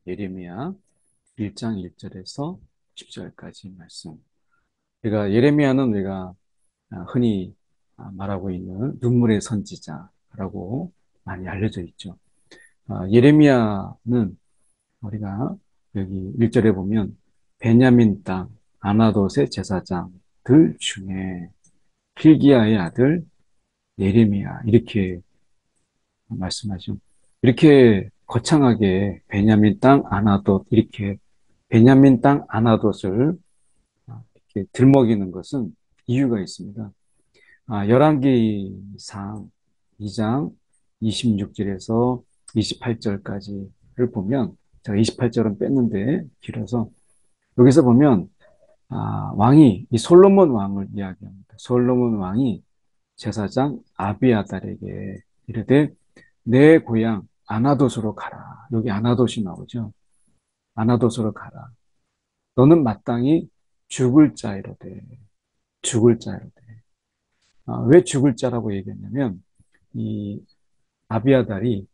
예레미야 1장 1절에서 10절까지 말씀. 우리가 예레미야는 우리가 흔히 말하고 있는 눈물의 선지자라고 많이 알려져 있죠. 예레미야는 우리가 여기 1절에 보면 베냐민 땅 아나돗의 제사장들 중에 hil기야의 아들 예레미야 이렇게 말씀하죠. 이렇게 거창하게 베냐민 땅 아나돗 이렇게 베냐민 땅 아나돗을 이렇게 들먹이는 것은 이유가 있습니다. 열왕기상 2장 26절에서 28절까지를 보면 제가 28절은 뺐는데 길어서 여기서 보면 왕이 이 솔로몬 왕을 이야기합니다. 솔로몬 왕이 제사장 아비아달에게 이르되 내 고향 아나돗으로 가라. 여기 아나돗이 나오죠. 아나돗으로 가라. 너는 마땅히 죽을 자이로되 죽을 자이로되 왜 죽을 자라고 얘기했냐면 이 아비아달이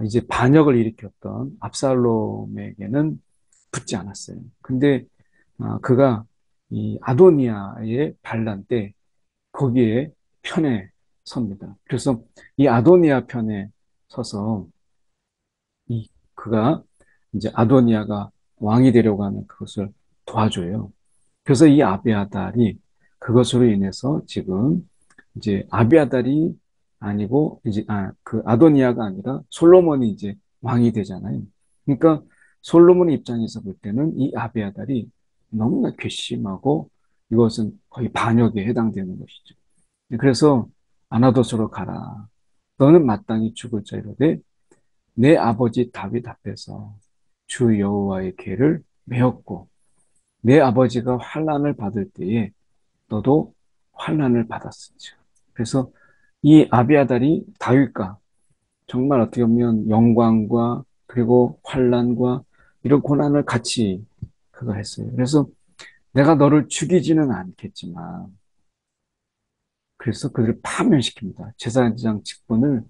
이제 반역을 일으켰던 압살롬에게는 붙지 않았어요. 근데 그가 이 아도니아의 반란 때 거기에 편에 섭니다. 그래서 이 아도니아 편에 서서 그가 이제 아도니아가 왕이 되려고 하는 그것을 도와줘요. 그래서 이 아비아달이 그것으로 인해서 지금 이제 아비아달이 아니고 이제 그 아도니아가 아니라 솔로몬이 이제 왕이 되잖아요. 그러니까 솔로몬 입장에서 볼 때는 이 아비아달이 너무나 괘씸하고 이것은 거의 반역에 해당되는 것이죠. 그래서 아나돗으로 가라. 너는 마땅히 죽을 자이로되 내 아버지 다윗 앞에서 주 여호와의 궤를 메었고 내 아버지가 환난을 받을 때에 너도 환난을 받았으죠. 그래서 이 아비아달이 다윗과 정말 어떻게 보면 영광과 그리고 환난과 이런 고난을 같이 그거 했어요. 그래서 내가 너를 죽이지는 않겠지만 그래서 그들을 파면시킵니다. 제사장 직분을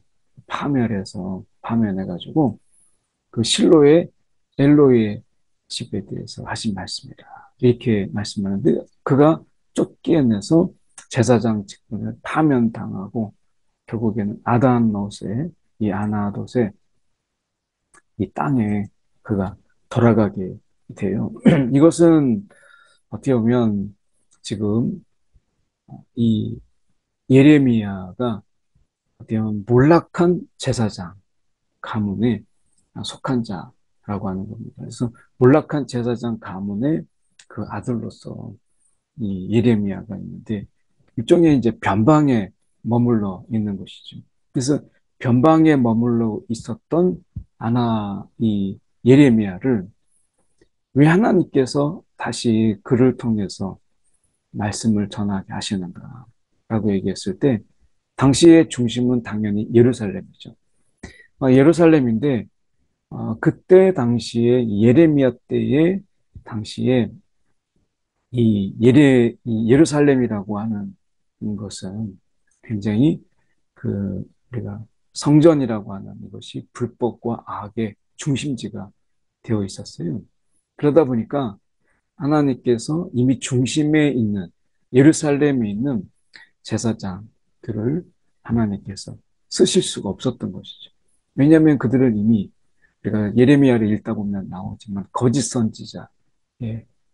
파면해가지고 그 실로의 엘로의 집에 대해서 하신 말씀이라 이렇게 말씀하는데 그가 쫓겨내서 제사장 직분을 파면당하고 결국에는 아단롯의 이 아나돗의 이 땅에 그가 돌아가게 돼요. 이것은 어떻게 보면 지금 이 예레미야가 어떻게 보면 몰락한 제사장 가문에 속한 자라고 하는 겁니다. 그래서 몰락한 제사장 가문의 그 아들로서 이 예레미야가 있는데 일종의 이제 변방에 머물러 있는 것이죠. 그래서 변방에 머물러 있었던 이 예레미야를 왜 하나님께서 다시 그를 통해서 말씀을 전하게 하시는가라고 얘기했을 때 당시의 중심은 당연히 예루살렘이죠. 예루살렘인데 그때 당시에 예레미야 때에 당시에 이 예루살렘이라고 하는 것은 굉장히 우리가 성전이라고 하는 이것이 불법과 악의 중심지가 되어 있었어요. 그러다 보니까 하나님께서 이미 중심에 있는 예루살렘에 있는 제사장들을 하나님께서 쓰실 수가 없었던 것이죠. 왜냐하면 그들은 이미 우리가 예레미야를 읽다 보면 나오지만 거짓 선지자의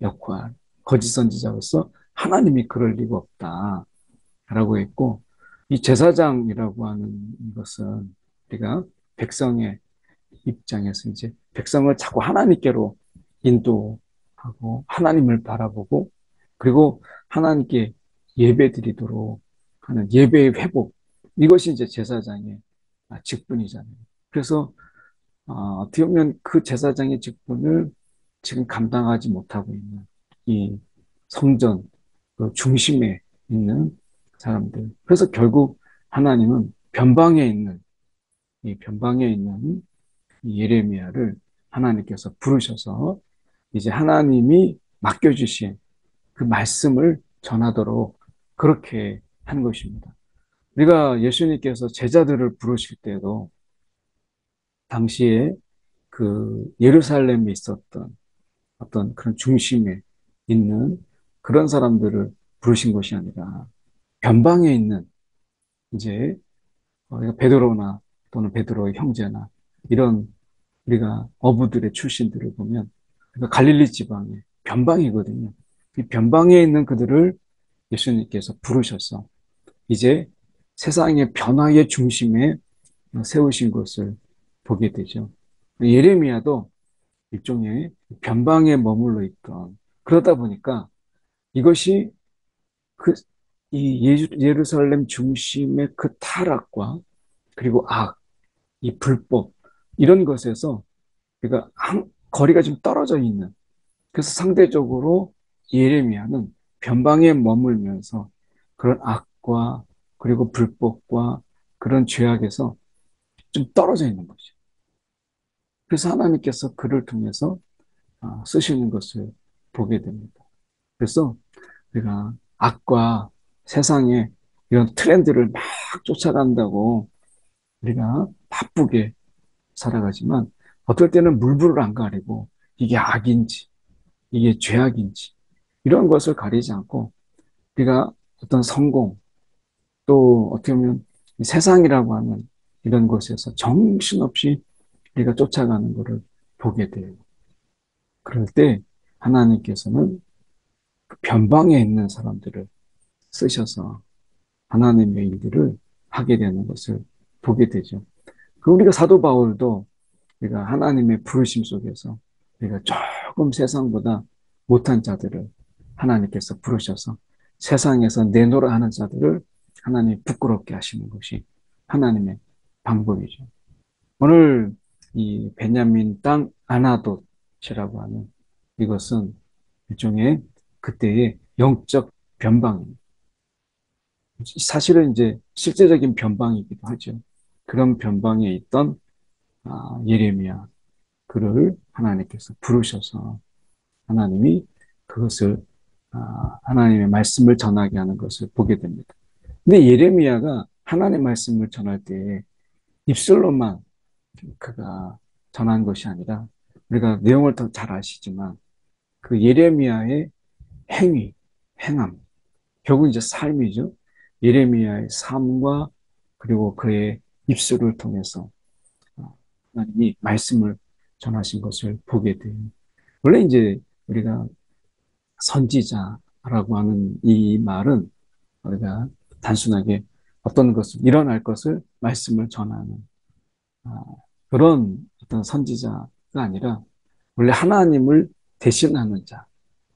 역할, 거짓 선지자로서 하나님이 그럴 리가 없다라고 했고 이 제사장이라고 하는 것은 우리가 백성의 입장에서 이제 백성을 자꾸 하나님께로 인도하고 하나님을 바라보고 그리고 하나님께 예배드리도록 하는 예배의 회복 이것이 이제 제사장의 직분이잖아요. 그래서 어떻게 보면 그 제사장의 직분을 지금 감당하지 못하고 있는 이 성전 그 중심에 있는 사람들. 그래서 결국 하나님은 변방에 있는 이 예레미야를 하나님께서 부르셔서 이제 하나님이 맡겨주신 그 말씀을 전하도록 그렇게 한 것입니다. 우리가 예수님께서 제자들을 부르실 때도 당시에 그 예루살렘에 있었던 어떤 그런 중심에 있는 그런 사람들을 부르신 것이 아니라 변방에 있는 이제 우리가 베드로나 또는 베드로의 형제나 이런 우리가 어부들의 출신들을 보면 그러니까 갈릴리 지방의 변방이거든요. 이 변방에 있는 그들을 예수님께서 부르셔서 이제 세상의 변화의 중심에 세우신 것을 보게 되죠. 예레미야도 일종의 변방에 머물러 있던 그러다 보니까 이것이 그 이 예루살렘 중심의 그 타락과 그리고 악, 이 불법 이런 것에서 그러니까 거리가 좀 떨어져 있는 그래서 상대적으로 예레미야는 변방에 머물면서 그런 악과 그리고 불법과 그런 죄악에서 좀 떨어져 있는 거죠. 그래서 하나님께서 그를 통해서 쓰시는 것을 보게 됩니다. 그래서 우리가 악과 세상의 이런 트렌드를 막 쫓아간다고 우리가 바쁘게 살아가지만 어떨 때는 물불을 안 가리고 이게 악인지 이게 죄악인지 이런 것을 가리지 않고 우리가 어떤 성공 또 어떻게 보면 세상이라고 하는 이런 것에서 정신없이 우리가 쫓아가는 것을 보게 돼요. 그럴 때 하나님께서는 그 변방에 있는 사람들을 쓰셔서 하나님의 일들을 하게 되는 것을 보게 되죠. 그 우리가 사도 바울도 우리가 하나님의 부르심 속에서 우리가 조금 세상보다 못한 자들을 하나님께서 부르셔서 세상에서 내노라 하는 자들을 하나님 부끄럽게 하시는 것이 하나님의 방법이죠. 오늘 이 베냐민 땅 아나돗이라고 하는 이것은 일종의 그때의 영적 변방입니다. 사실은 이제 실제적인 변방이기도 하죠. 그런 변방에 있던 예레미야 그를 하나님께서 부르셔서 하나님이 그것을 하나님의 말씀을 전하게 하는 것을 보게 됩니다. 근데 예레미야가 하나님의 말씀을 전할 때 입술로만 그가 전한 것이 아니라 우리가 내용을 더 잘 아시지만 그 예레미야의 행위, 행함, 결국 이제 삶이죠. 예레미야의 삶과 그리고 그의 입술을 통해서 하나님이 말씀을 전하신 것을 보게 돼요. 원래 이제 우리가 선지자라고 하는 이 말은 우리가 단순하게 어떤 것을 일어날 것을 말씀을 전하는 아, 그런 어떤 선지자가 아니라 원래 하나님을 대신하는 자.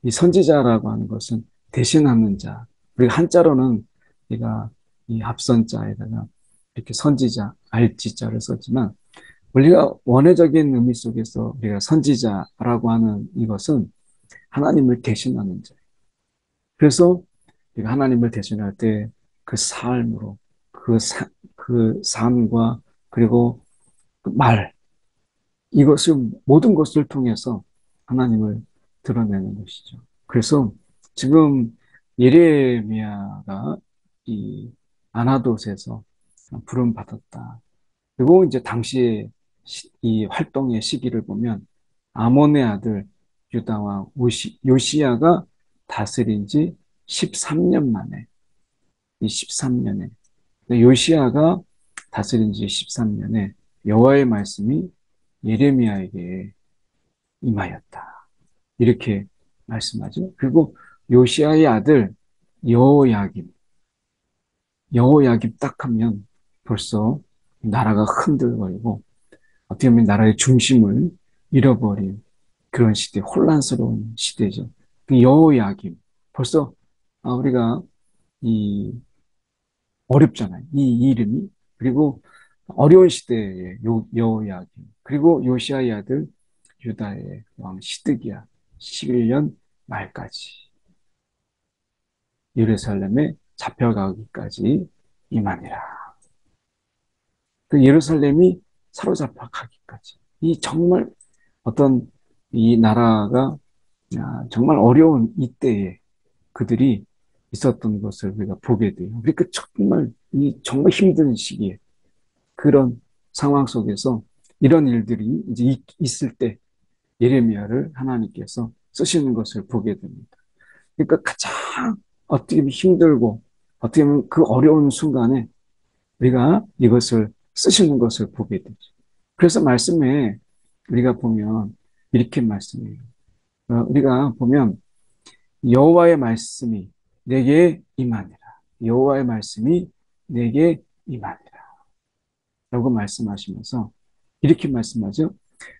이 선지자라고 하는 것은 대신하는 자. 우리가 한자로는 우리가 이 합선자에다가 이렇게 선지자, 알지자를 썼지만 우리가 원어적인 의미 속에서 우리가 선지자라고 하는 이것은 하나님을 대신하는 자. 그래서 우리가 하나님을 대신할 때 그 삶으로 그 삶과 그리고 그 말, 이것을 모든 것을 통해서 하나님을 드러내는 것이죠. 그래서 지금 예레미야가 이 아나돗에서 부름 받았다. 그리고 이제 당시에 이 활동의 시기를 보면 아몬의 아들 유다왕 요시야가 다스린 지 13년 만에 이 13년에 요시야가 다스린 지 13년에 여호와의 말씀이 예레미야에게 임하였다. 이렇게 말씀하죠. 그리고 요시야의 아들 여호야김, 여호야김 딱 하면 벌써 나라가 흔들거리고 어떻게 보면 나라의 중심을 잃어버린 그런 시대, 혼란스러운 시대죠. 그 여호야김, 벌써 우리가 이 어렵잖아요. 이 이름이. 그리고 어려운 시대의 여호야김, 그리고 요시아의 아들 유다의 왕 시드기야 11년 말까지 예루살렘에 잡혀가기까지 임하니라. 그 예루살렘이 사로잡혀 가기까지. 이 정말 어떤 이 나라가 정말 어려운 이때에 그들이 있었던 것을 우리가 보게 돼요. 그러니까 정말 이 정말 힘든 시기에 그런 상황 속에서 이런 일들이 이제 있을 때 예레미야를 하나님께서 쓰시는 것을 보게 됩니다. 그러니까 가장 어떻게 보면 힘들고 어떻게 보면 그 어려운 순간에 우리가 이것을 쓰시는 것을 보게 되죠. 그래서 말씀에 우리가 보면 이렇게 말씀해요. 우리가 보면 여호와의 말씀이 내게 임하니라. 여호와의 말씀이 내게 임하니라. 라고 말씀하시면서 이렇게 말씀하죠.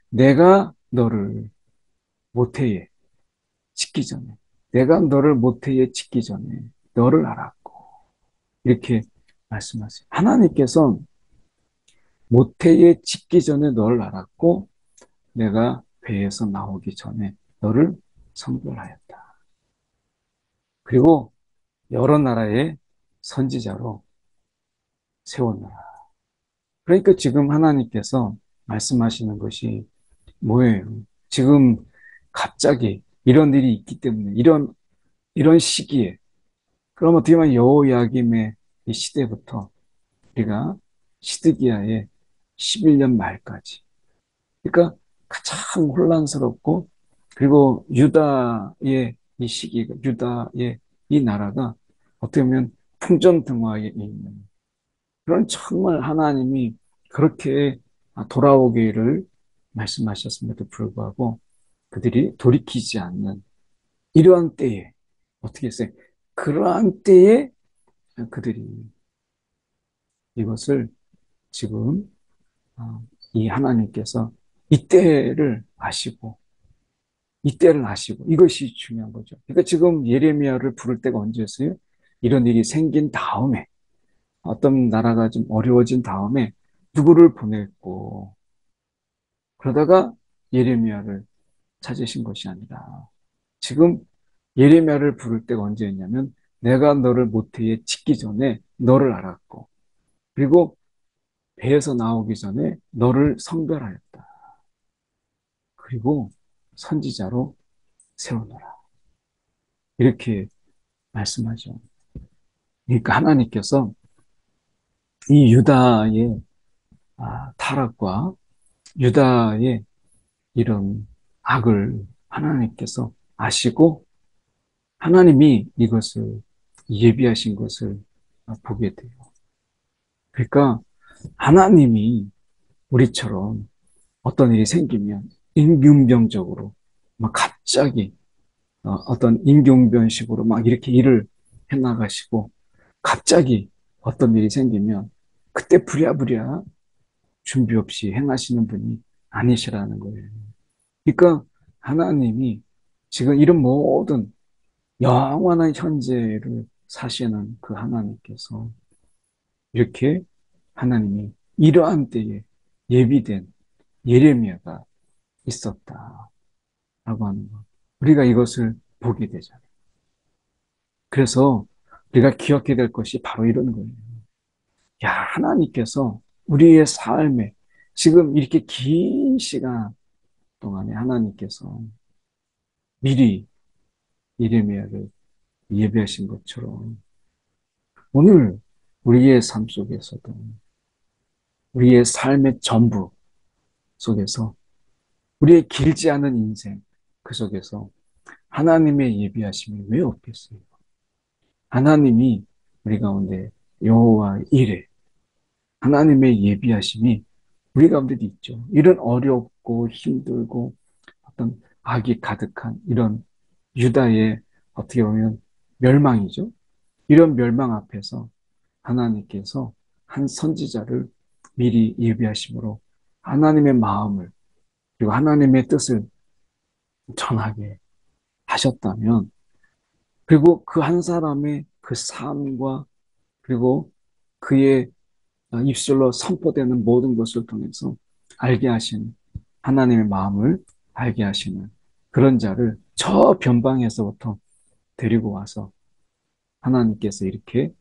내가 너를 모태에 짓기 전에, 내가 너를 모태에 짓기 전에 너를 알았고, 이렇게 말씀하세요. 하나님께서 모태에 짓기 전에 너를 알았고, 내가 배에서 나오기 전에 너를 성별하였다. 그리고 여러 나라의 선지자로 세웠노라. 그러니까 지금 하나님께서 말씀하시는 것이 뭐예요? 지금 갑자기 이런 일이 있기 때문에 이런 시기에 그럼 어떻게 보면 여호야김의 이 시대부터 우리가 시드기야의 11년 말까지 그러니까 가장 혼란스럽고 그리고 유다의 이 시기가 유다의 이 나라가 어떻게 보면 풍전등화에 있는 그런 정말 하나님이 그렇게 돌아오기를 말씀하셨음에도 불구하고 그들이 돌이키지 않는 이러한 때에 어떻게 했어요? 그러한 때에 그들이 이것을 지금 이 하나님께서 이때를 아시고 이때를 아시고 이것이 중요한 거죠. 그러니까 지금 예레미야를 부를 때가 언제였어요? 이런 일이 생긴 다음에 어떤 나라가 좀 어려워진 다음에 누구를 보냈고 그러다가 예레미야를 찾으신 것이 아니라 지금 예레미야를 부를 때가 언제였냐면 내가 너를 모태에 짓기 전에 너를 알았고 그리고 배에서 나오기 전에 너를 성별하였다. 그리고 선지자로 세우노라. 이렇게 말씀하죠. 그러니까 하나님께서 이 유다의 타락과 유다의 이런 악을 하나님께서 아시고 하나님이 이것을 예비하신 것을 보게 돼요. 그러니까 하나님이 우리처럼 어떤 일이 생기면 임균병적으로 막 갑자기 어떤 임경변식으로 막 이렇게 일을 해나가시고 갑자기 어떤 일이 생기면 그때 부랴부랴 준비 없이 행하시는 분이 아니시라는 거예요. 그러니까 하나님이 지금 이런 모든 영원한 현재를 사시는 그 하나님께서 이렇게 하나님이 이러한 때에 예비된 예레미야가 있었다라고 하는 것. 우리가 이것을 보게 되잖아요. 그래서 우리가 기억해야 될 것이 바로 이런 거예요. 야, 하나님께서 우리의 삶에 지금 이렇게 긴 시간 동안에 하나님께서 미리 예레미야를 예배하신 것처럼 오늘 우리의 삶 속에서도 우리의 삶의 전부 속에서 우리의 길지 않은 인생 그 속에서 하나님의 예비하심이 왜 없겠어요? 하나님이 우리 가운데 여호와 이레 하나님의 예비하심이 우리 가운데도 있죠. 이런 어렵고 힘들고 어떤 악이 가득한 이런 유다의 어떻게 보면 멸망이죠. 이런 멸망 앞에서 하나님께서 한 선지자를 미리 예비하심으로 하나님의 마음을 그리고 하나님의 뜻을 전하게 하셨다면 그리고 그 한 사람의 그 삶과 그리고 그의 입술로 선포되는 모든 것을 통해서 알게 하신 하나님의 마음을 알게 하시는 그런 자를 저 변방에서부터 데리고 와서 하나님께서 이렇게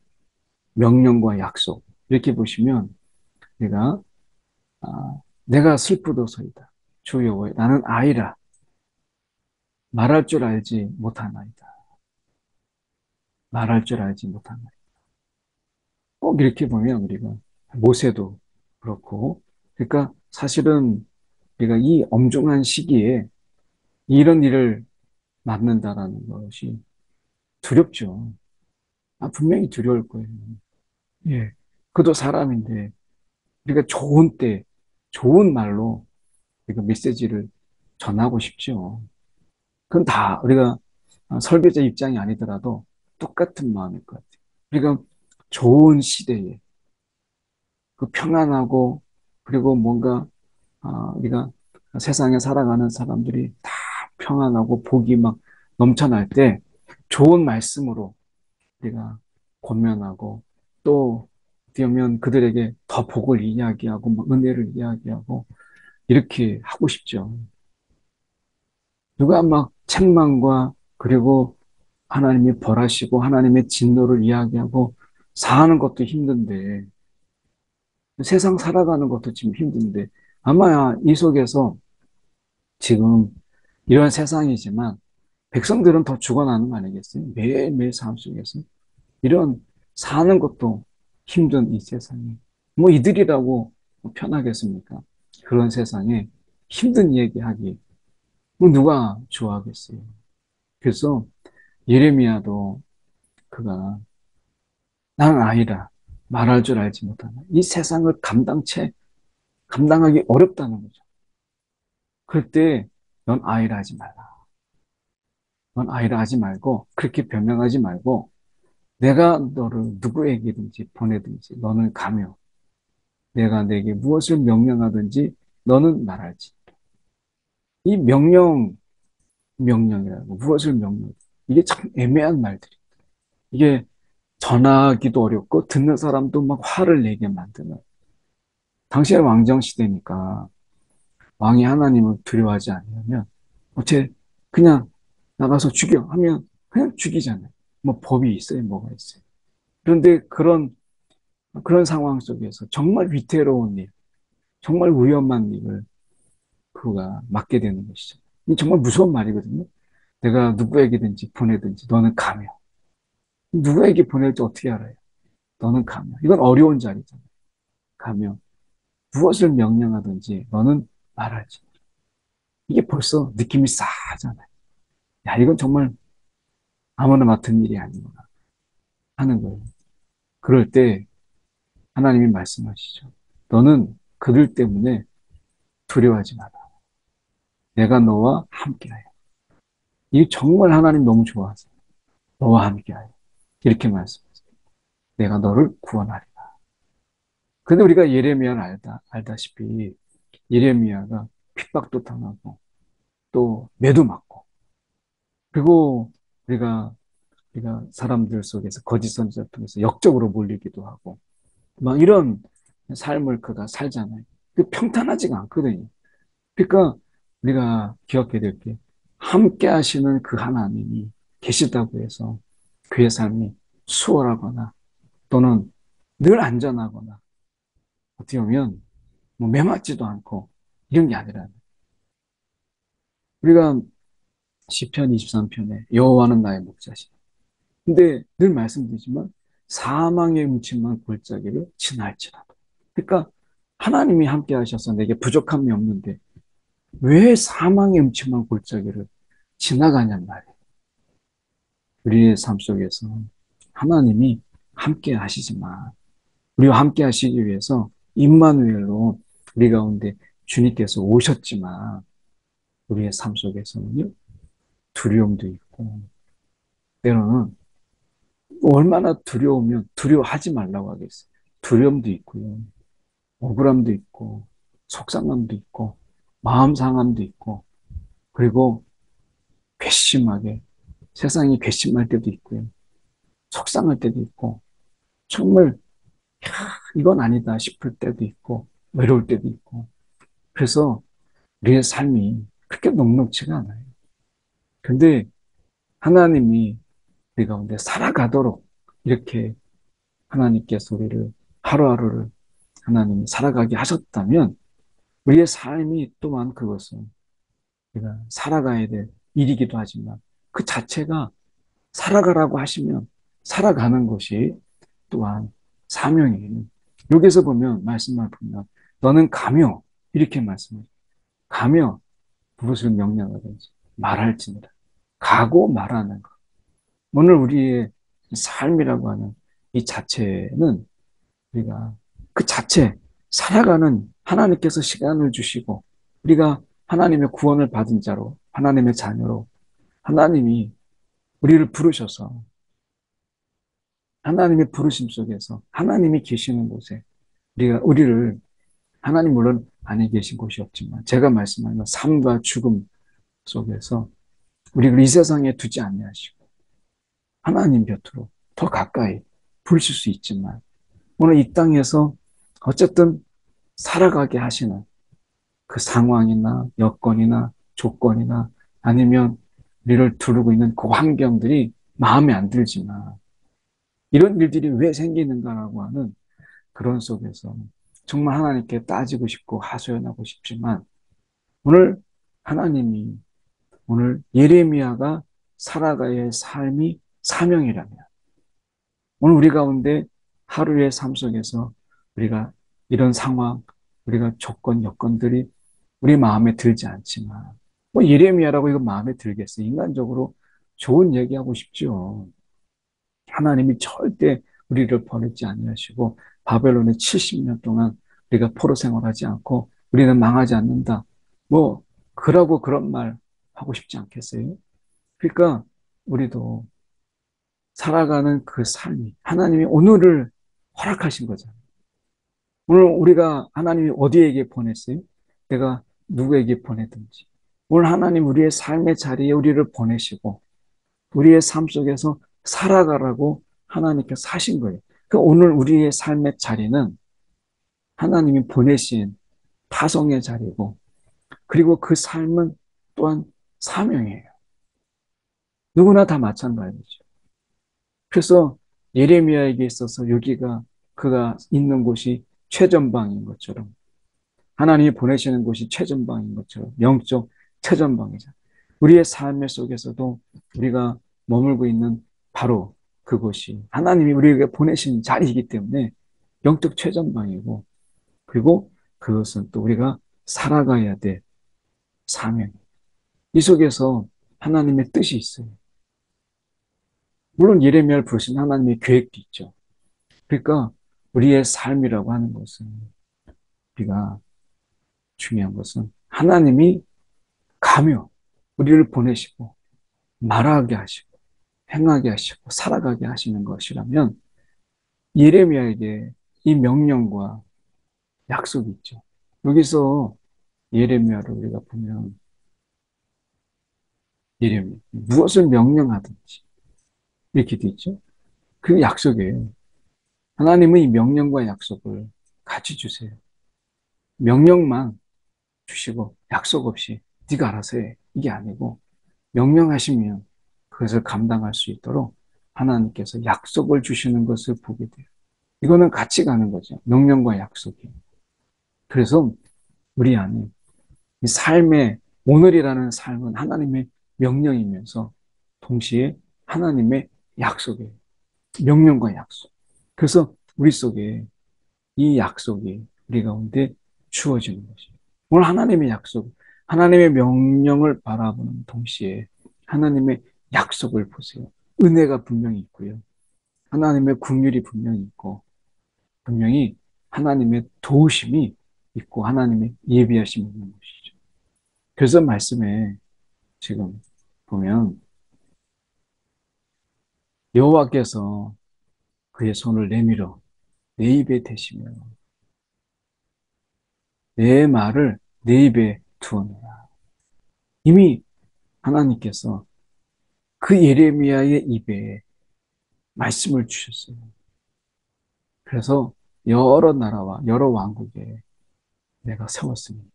명령과 약속 이렇게 보시면 내가 내가 슬프도소이다 주 여호와여 나는 아이라 말할 줄 알지 못하나이다 말할 줄 알지 못하나이다 꼭 이렇게 보면 우리가 모세도 그렇고 그러니까 사실은 우리가 이 엄중한 시기에 이런 일을 맞는다라는 것이 두렵죠. 분명히 두려울 거예요. 예. 그도 사람인데, 우리가 좋은 때, 좋은 말로 우리가 메시지를 전하고 싶죠. 그건 다 우리가 설교자 입장이 아니더라도 똑같은 마음일 것 같아요. 우리가 좋은 시대에 그 평안하고 그리고 뭔가 우리가 세상에 살아가는 사람들이 다 평안하고 복이 막 넘쳐날 때 좋은 말씀으로 우리가 권면하고 또 어떻게 보면 그들에게 더 복을 이야기하고 막 은혜를 이야기하고 이렇게 하고 싶죠. 누가 막 책망과 그리고 하나님이 벌하시고 하나님의 진노를 이야기하고 사는 것도 힘든데 세상 살아가는 것도 지금 힘든데 아마 이 속에서 지금 이런 세상이지만 백성들은 더 죽어나는 거 아니겠어요? 매일매일 삶 속에서 이런 사는 것도 힘든 이 세상에 뭐 이들이라고 편하겠습니까? 그런 세상에 힘든 얘기하기 뭐 누가 좋아하겠어요? 그래서 예레미야도 그가 나는 아이라 말할 줄 알지 못하나 이 세상을 감당하기 어렵다는 거죠. 그럴 때 넌 아이라 하지 말라. 넌 아이라 하지 말고 그렇게 변명하지 말고 내가 너를 누구에게든지 보내든지 너는 가며 내가 내게 무엇을 명령하든지 너는 말할지. 이 명령이라고 무엇을 명령 이게 참 애매한 말들이. 이게 전하기도 어렵고 듣는 사람도 막 화를 내게 만드는. 당시의 왕정 시대니까 왕이 하나님을 두려워하지 않으면 어째 그냥 나가서 죽여 하면 그냥 죽이잖아요. 뭐 법이 있어요, 뭐가 있어요. 그런데 그런 상황 속에서 정말 위태로운 일, 정말 위험한 일을 그가 맡게 되는 것이죠. 이 정말 무서운 말이거든요. 내가 누구에게든지 보내든지 너는 가며. 누구에게 보낼지 어떻게 알아요? 너는 가며. 이건 어려운 자리잖아요. 가며. 무엇을 명령하든지 너는 말하지. 이게 벌써 느낌이 싸하잖아요. 야, 이건 정말 아무나 맡은 일이 아니구나 하는 거예요. 그럴 때 하나님이 말씀하시죠. 너는 그들 때문에 두려워하지 마라. 내가 너와 함께하여. 이게 정말 하나님 너무 좋아하세요. 너와 함께하여. 이렇게 말씀하세요. 내가 너를 구원하리라. 근데 우리가 예레미야를 알다시피 예레미야가 핍박도 당하고 또 매도 맞고 그리고 우리가 사람들 속에서 거짓 선지자 통해서 역적으로 몰리기도 하고 막 이런 삶을 그가 살잖아요. 그 평탄하지가 않거든요. 그러니까 우리가 기억해야 될 게 함께 하시는 그 하나님이 계시다고 해서 그의 삶이 수월하거나 또는 늘 안전하거나 어떻게 보면 뭐 매맞지도 않고 이런 게 아니라 우리가 시편 23편에 여호와는 나의 목자시다. 근데 늘 말씀드리지만 사망의 음침한 골짜기를 지날지라도. 그러니까 하나님이 함께 하셔서 내게 부족함이 없는데 왜 사망의 음침한 골짜기를 지나가냔 말이에요. 우리의 삶 속에서 하나님이 함께 하시지만 우리와 함께 하시기 위해서 임마누엘로 우리 가운데 주님께서 오셨지만 우리의 삶 속에서는요 두려움도 있고 때로는 얼마나 두려우면 두려워하지 말라고 하겠어요. 두려움도 있고요. 억울함도 있고 속상함도 있고 마음 상함도 있고 그리고 괘씸하게 세상이 괘씸할 때도 있고요. 속상할 때도 있고 정말 이건 아니다 싶을 때도 있고 외로울 때도 있고 그래서 우리의 삶이 그렇게 녹록지가 않아요. 근데 하나님이 우리 가운데 살아가도록 이렇게 하나님께서 우리를 하루하루를 하나님이 살아가게 하셨다면 우리의 삶이 또한 그것은 우리가 살아가야 될 일이기도 하지만 그 자체가 살아가라고 하시면 살아가는 것이 또한 사명이에요. 여기서 보면 말씀을 보면 너는 가며 이렇게 말씀해요. 가며 무엇을 명령하든지 말할지니라. 가고 말하는 것. 오늘 우리의 삶이라고 하는 이 자체는 우리가 그 자체 살아가는 하나님께서 시간을 주시고 우리가 하나님의 구원을 받은 자로 하나님의 자녀로 하나님이 우리를 부르셔서 하나님의 부르심 속에서 하나님이 계시는 곳에 우리를 하나님 물론 안에 계신 곳이 없지만 제가 말씀하는 삶과 죽음 속에서 우리를 이 세상에 두지 아니하시고 하나님 곁으로 더 가까이 부르실 수 있지만 오늘 이 땅에서 어쨌든 살아가게 하시는 그 상황이나 여건이나 조건이나 아니면 우리를 두르고 있는 그 환경들이 마음에 안 들지만 이런 일들이 왜 생기는가라고 하는 그런 속에서 정말 하나님께 따지고 싶고 하소연하고 싶지만 오늘 하나님이 오늘 예레미야가 살아가야 할 삶이 사명이라면 오늘 우리 가운데 하루의 삶 속에서 우리가 이런 상황, 우리가 조건, 여건들이 우리 마음에 들지 않지만 뭐 예레미야라고 이거 마음에 들겠어요. 인간적으로 좋은 얘기하고 싶죠. 하나님이 절대 우리를 버리지 아니하시고 바벨론에 70년 동안 우리가 포로 생활하지 않고 우리는 망하지 않는다. 뭐 그러고 그런 말 하고 싶지 않겠어요? 그러니까 우리도 살아가는 그 삶이 하나님이 오늘을 허락하신 거잖아요. 오늘 우리가 하나님이 어디에게 보냈어요? 내가 누구에게 보내든지. 오늘 하나님 우리의 삶의 자리에 우리를 보내시고 우리의 삶 속에서 살아가라고 하나님께서 하신 거예요. 그 오늘 우리의 삶의 자리는 하나님이 보내신 파송의 자리고 그리고 그 삶은 또한 사명이에요. 누구나 다 마찬가지죠. 그래서 예레미야에게 있어서 여기가 그가 있는 곳이 최전방인 것처럼 하나님이 보내시는 곳이 최전방인 것처럼 영적 최전방이죠. 우리의 삶의 속에서도 우리가 머물고 있는 바로 그곳이 하나님이 우리에게 보내신 자리이기 때문에 영적 최전방이고 그리고 그것은 또 우리가 살아가야 될 사명. 이 속에서 하나님의 뜻이 있어요. 물론 예레미야를 부르신 하나님의 계획도 있죠. 그러니까 우리의 삶이라고 하는 것은 우리가 중요한 것은 하나님이 가며 우리를 보내시고 말하게 하시고 행하게 하시고 살아가게 하시는 것이라면 예레미야에게 이 명령과 약속이 있죠. 여기서 예레미야를 우리가 보면 예레미야 무엇을 명령하든지 이렇게 돼 있죠. 그 약속이에요. 하나님은 이 명령과 약속을 같이 주세요. 명령만 주시고 약속 없이 네가 알아서 해. 이게 아니고 명령하시면 그것을 감당할 수 있도록 하나님께서 약속을 주시는 것을 보게 돼요. 이거는 같이 가는 거죠. 명령과 약속이. 그래서 우리 안에 이 삶의 오늘이라는 삶은 하나님의 명령이면서 동시에 하나님의 약속이에요. 명령과 약속. 그래서 우리 속에 이 약속이 우리 가운데 주어지는 것이죠. 오늘 하나님의 약속, 하나님의 명령을 바라보는 동시에 하나님의 약속을 보세요. 은혜가 분명히 있고요. 하나님의 긍휼이 분명히 있고 분명히 하나님의 도우심이 있고 하나님의 예비하심이 있는 것이죠. 그래서 말씀에 지금 보면 여호와께서 그의 손을 내밀어 내 입에 대시며 내 말을 내 입에 두었노라. 이미 하나님께서 그 예레미야의 입에 말씀을 주셨어요. 그래서 여러 나라와 여러 왕국에 내가 세웠습니다.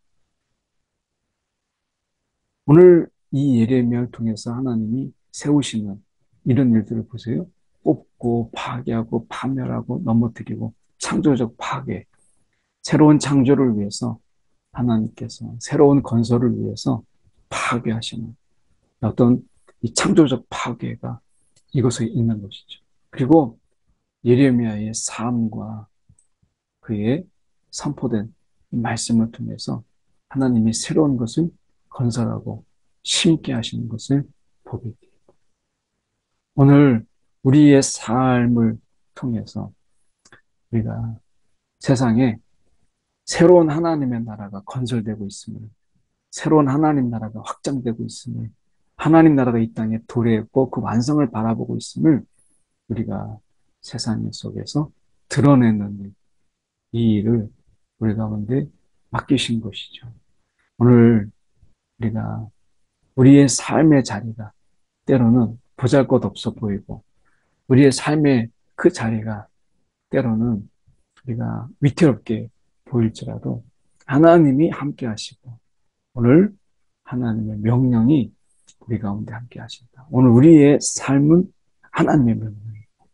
오늘 이 예레미야를 통해서 하나님이 세우시는 이런 일들을 보세요. 뽑고 파괴하고 파멸하고 넘어뜨리고 창조적 파괴, 새로운 창조를 위해서 하나님께서 새로운 건설을 위해서 파괴하시는 어떤 이 창조적 파괴가 이것에 있는 것이죠. 그리고 예레미야의 삶과 그의 선포된 이 말씀을 통해서 하나님이 새로운 것을 건설하고 심게 하시는 것을 보게 돼요. 오늘 우리의 삶을 통해서 우리가 세상에 새로운 하나님의 나라가 건설되고 있음을, 새로운 하나님 나라가 확장되고 있음을, 하나님 나라가 이 땅에 도래했고 그 완성을 바라보고 있음을 우리가 세상 속에서 드러내는 이 일을 우리 가운데 맡기신 것이죠. 오늘 우리가 우리의 삶의 자리가 때로는 보잘것없어 보이고 우리의 삶의 그 자리가 때로는 우리가 위태롭게 보일지라도 하나님이 함께 하시고 오늘 하나님의 명령이 우리 가운데 함께 하신다. 오늘 우리의 삶은 하나님의 명령이고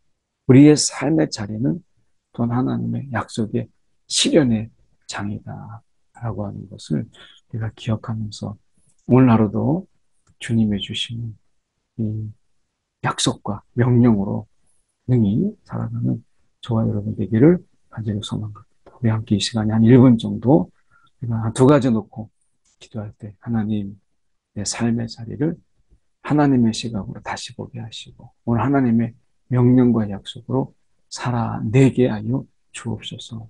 우리의 삶의 자리는 또한 하나님의 약속의 실현의 장이다 라고 하는 것을 우리가 기억하면서 오늘 하루도 주님의 주시는 이 약속과 명령으로 능히 살아가는 저와 여러분 되기를 간절히 소망합니다. 우리 함께 이 시간에 한 1분 정도 우리가 한 두 가지 놓고 기도할 때 하나님 내 삶의 자리를 하나님의 시각으로 다시 보게 하시고 오늘 하나님의 명령과 약속으로 살아내게 하여 주옵소서.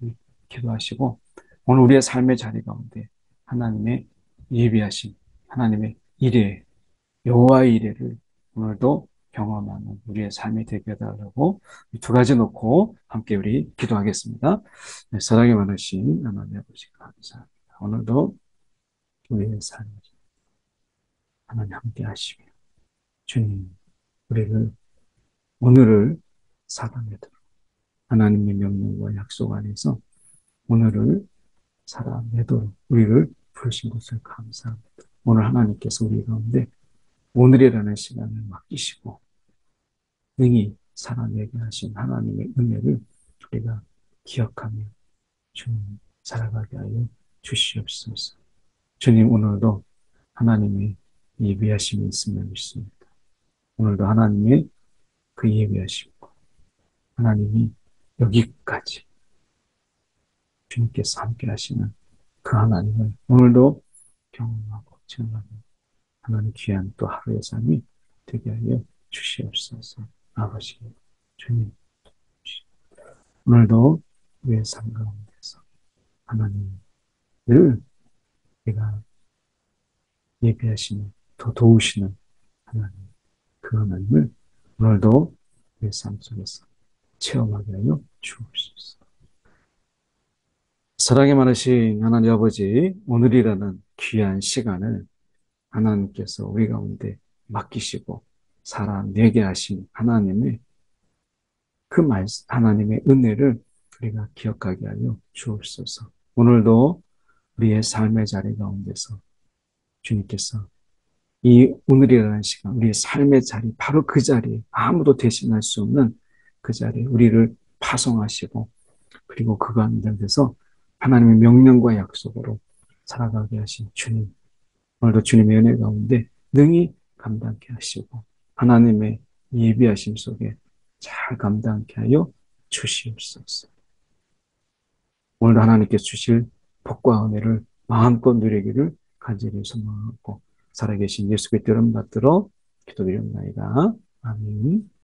기도하시고 오늘 우리의 삶의 자리 가운데 하나님의 예비하신 하나님의 이레 여호와의 이레를 오늘도 경험하는 우리의 삶이 되게 해달라고 두 가지 놓고 함께 우리 기도하겠습니다. 네, 사랑이 많으신 하나님 아버지 감사합니다. 오늘도 우리의 삶을 하나님 함께 하시며 주님 우리를 오늘을 살아내도록 하나님의 명령과 약속 안에서 오늘을 살아내도록 우리를 부르신 것을 감사합니다. 오늘 하나님께서 우리 가운데 오늘이라는 시간을 맡기시고 능히 살아내게 하신 하나님의 은혜를 우리가 기억하며 주님 살아가게 하여 주시옵소서. 주님 오늘도 하나님의 예비하심이 있음을 믿습니다. 오늘도 하나님의 그 예비하심과 하나님이 여기까지 주님께서 함께 하시는 그 하나님을 오늘도 경험하고 증언하는 하나님 귀한 또 하루의 삶이 되게 하여 주시옵소서. 아버지 주님 오늘도 우리의 삶 가운데서 하나님을 우리가 예비하시는 더 도우시는 하나님 그 하나님을 오늘도 우리의 삶 속에서 체험하게 하여 주옵소서. 사랑이 많으신 하나님 아버지 오늘이라는 귀한 시간을 하나님께서 우리 가운데 맡기시고 살아내게 하신 하나님의 그 말씀, 하나님의 은혜를 우리가 기억하게 하여 주옵소서. 오늘도 우리의 삶의 자리 가운데서 주님께서 이 오늘이라는 시간, 우리의 삶의 자리, 바로 그 자리에 아무도 대신할 수 없는 그 자리에 우리를 파송하시고 그리고 그 가운데서 하나님의 명령과 약속으로 살아가게 하신 주님, 오늘도 주님의 은혜 가운데 능히 감당케 하시고 하나님의 예비하심 속에 잘 감당케 하여 주시옵소서. 오늘도 하나님께서 주실 복과 은혜를 마음껏 누리기를 간절히 소망하고 살아계신 예수 그리스도 이름 받들어 기도드립니다. 아멘.